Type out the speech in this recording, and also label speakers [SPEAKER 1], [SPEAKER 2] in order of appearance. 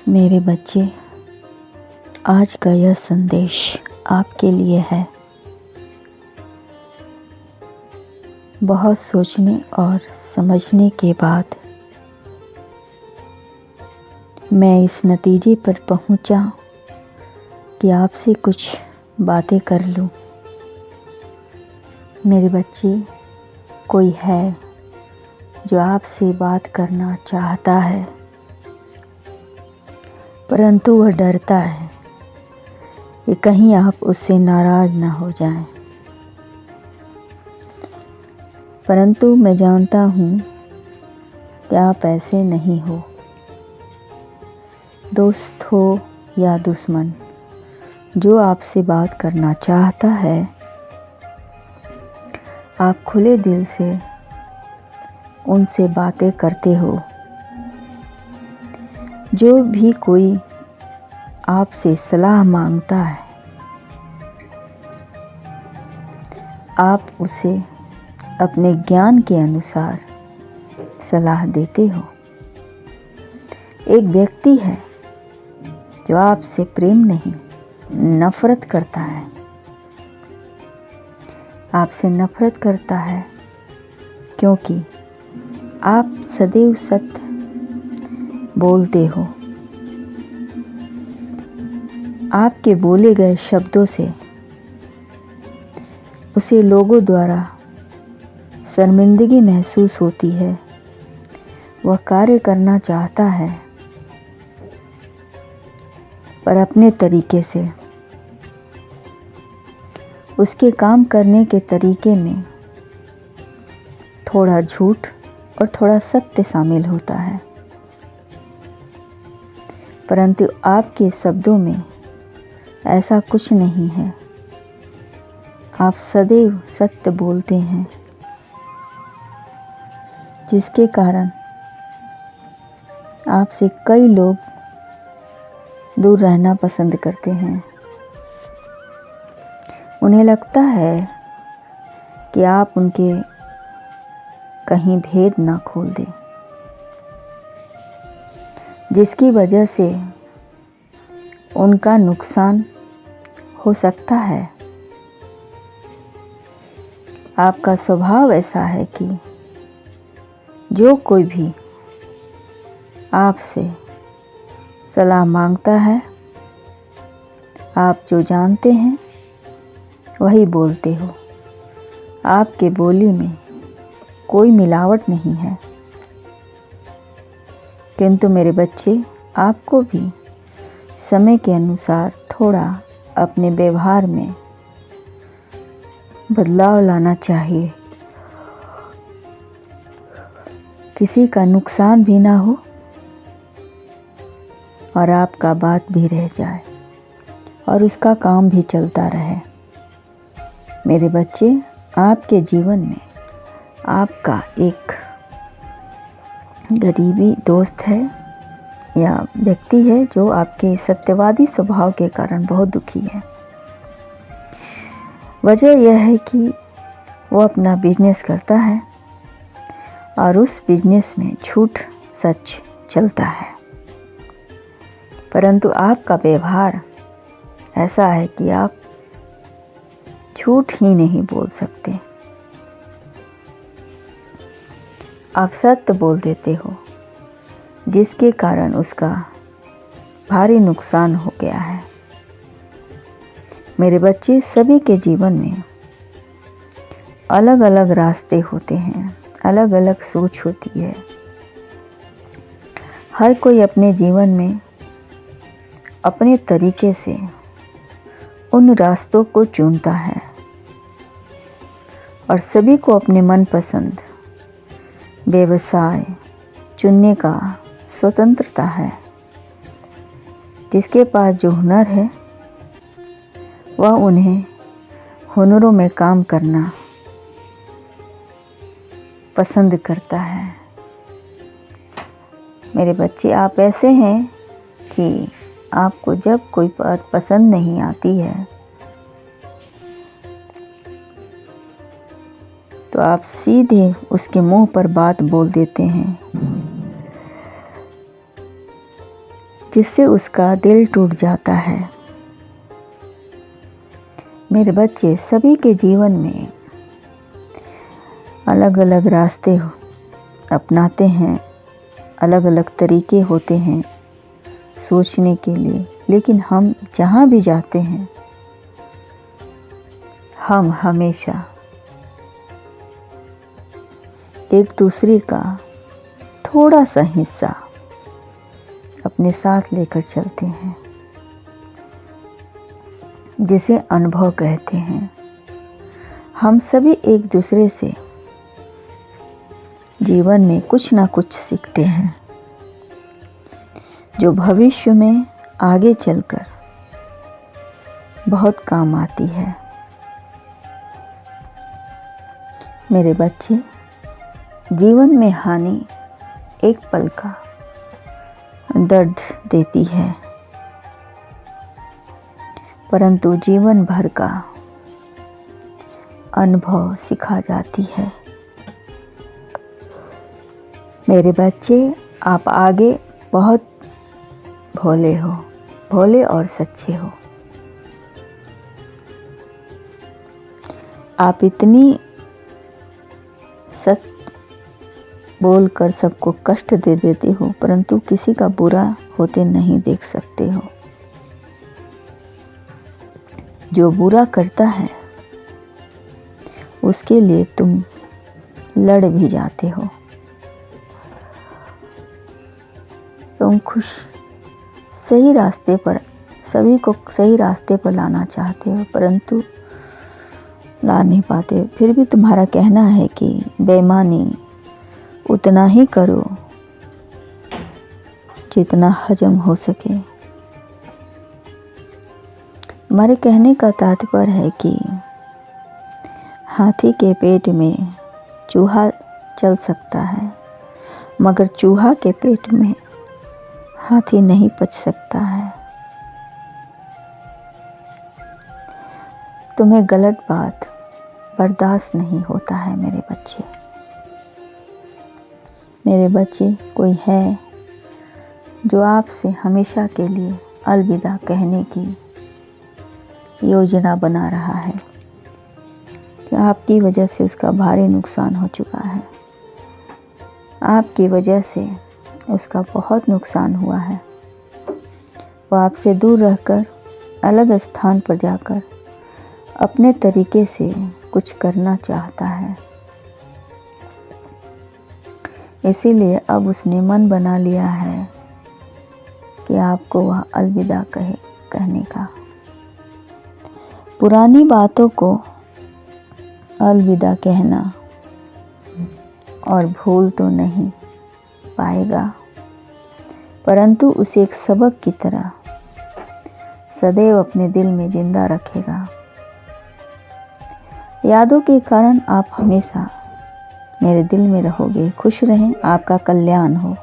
[SPEAKER 1] मेरे बच्चे, आज का यह संदेश आपके लिए है। बहुत सोचने और समझने के बाद मैं इस नतीजे पर पहुंचा कि आपसे कुछ बातें कर लूं। मेरे बच्चे, कोई है जो आपसे बात करना चाहता है, परंतु वह डरता है कि कहीं आप उससे नाराज़ ना हो जाएं। परंतु मैं जानता हूँ कि आप ऐसे नहीं हो। दोस्त हो या दुश्मन, जो आपसे बात करना चाहता है, आप खुले दिल से उनसे बातें करते हो। जो भी कोई आपसे सलाह मांगता है, आप उसे अपने ज्ञान के अनुसार सलाह देते हो। एक व्यक्ति है जो आपसे प्रेम नहीं, नफरत करता है। आपसे नफरत करता है क्योंकि आप सदैव सत्य बोलते हो। आपके बोले गए शब्दों से उसे लोगों द्वारा शर्मिंदगी महसूस होती है। वह कार्य करना चाहता है, पर अपने तरीके से। उसके काम करने के तरीके में थोड़ा झूठ और थोड़ा सत्य शामिल होता है, परंतु आपके शब्दों में ऐसा कुछ नहीं है। आप सदैव सत्य बोलते हैं, जिसके कारण आपसे कई लोग दूर रहना पसंद करते हैं। उन्हें लगता है कि आप उनके कहीं भेद ना खोल दें, जिसकी वजह से उनका नुकसान हो सकता है। आपका स्वभाव ऐसा है कि जो कोई भी आपसे सलाह मांगता है, आप जो जानते हैं वही बोलते हो। आपके बोली में कोई मिलावट नहीं है। किंतु मेरे बच्चे, आपको भी समय के अनुसार थोड़ा अपने व्यवहार में बदलाव लाना चाहिए। किसी का नुकसान भी ना हो और आपका बात भी रह जाए और उसका काम भी चलता रहे। मेरे बच्चे, आपके जीवन में आपका एक गरीबी दोस्त है या व्यक्ति है जो आपके सत्यवादी स्वभाव के कारण बहुत दुखी है। वजह यह है कि वो अपना बिजनेस करता है और उस बिजनेस में झूठ सच चलता है, परंतु आपका व्यवहार ऐसा है कि आप झूठ ही नहीं बोल सकते। आप सत्य बोल देते हो, जिसके कारण उसका भारी नुकसान हो गया है। मेरे बच्चे, सभी के जीवन में अलग अलग रास्ते होते हैं, अलग अलग सोच होती है। हर कोई अपने जीवन में अपने तरीके से उन रास्तों को चुनता है और सभी को अपने मनपसंद व्यवसाय चुनने का स्वतंत्रता है। जिसके पास जो हुनर है, वह उन्हें हुनरों में काम करना पसंद करता है। मेरे बच्चे, आप ऐसे हैं कि आपको जब कोई बात पसंद नहीं आती है, तो आप सीधे उसके मुंह पर बात बोल देते हैं, जिससे उसका दिल टूट जाता है। मेरे बच्चे, सभी के जीवन में अलग अलग रास्ते अपनाते हैं, अलग अलग तरीके होते हैं सोचने के लिए, लेकिन हम जहाँ भी जाते हैं हम हमेशा एक दूसरे का थोड़ा सा हिस्सा अपने साथ लेकर चलते हैं, जिसे अनुभव कहते हैं। हम सभी एक दूसरे से जीवन में कुछ ना कुछ सीखते हैं, जो भविष्य में आगे चलकर बहुत काम आती है। मेरे बच्चे, जीवन में हानि एक पल का दर्द देती है, परंतु जीवन भर का अनुभव सिखा जाती है। मेरे बच्चे, आप आगे बहुत भोले और सच्चे हो। आप इतनी सच बोलकर सबको कष्ट दे देते हो, परंतु किसी का बुरा होते नहीं देख सकते हो। जो बुरा करता है उसके लिए तुम लड़ भी जाते हो। तुम सही रास्ते पर, सभी को सही रास्ते पर लाना चाहते हो, परंतु ला नहीं पाते। फिर भी तुम्हारा कहना है कि बेईमानी उतना ही करो जितना हजम हो सके। हमारे कहने का तात्पर्य है कि हाथी के पेट में चूहा चल सकता है, मगर चूहा के पेट में हाथी नहीं पच सकता है। तुम्हें गलत बात बर्दाश्त नहीं होता है। मेरे बच्चे, कोई है जो आपसे हमेशा के लिए अलविदा कहने की योजना बना रहा है कि आपकी वजह से उसका भारी नुकसान हो चुका है। आपकी वजह से उसका बहुत नुकसान हुआ है। वो आपसे दूर रहकर अलग स्थान पर जाकर अपने तरीके से कुछ करना चाहता है। इसीलिए अब उसने मन बना लिया है कि आपको वह अलविदा कहने का। पुरानी बातों को अलविदा कहना और भूल तो नहीं पाएगा, परंतु उसे एक सबक की तरह सदैव अपने दिल में जिंदा रखेगा। यादों के कारण आप हमेशा मेरे दिल में रहोगे। खुश रहें, आपका कल्याण हो।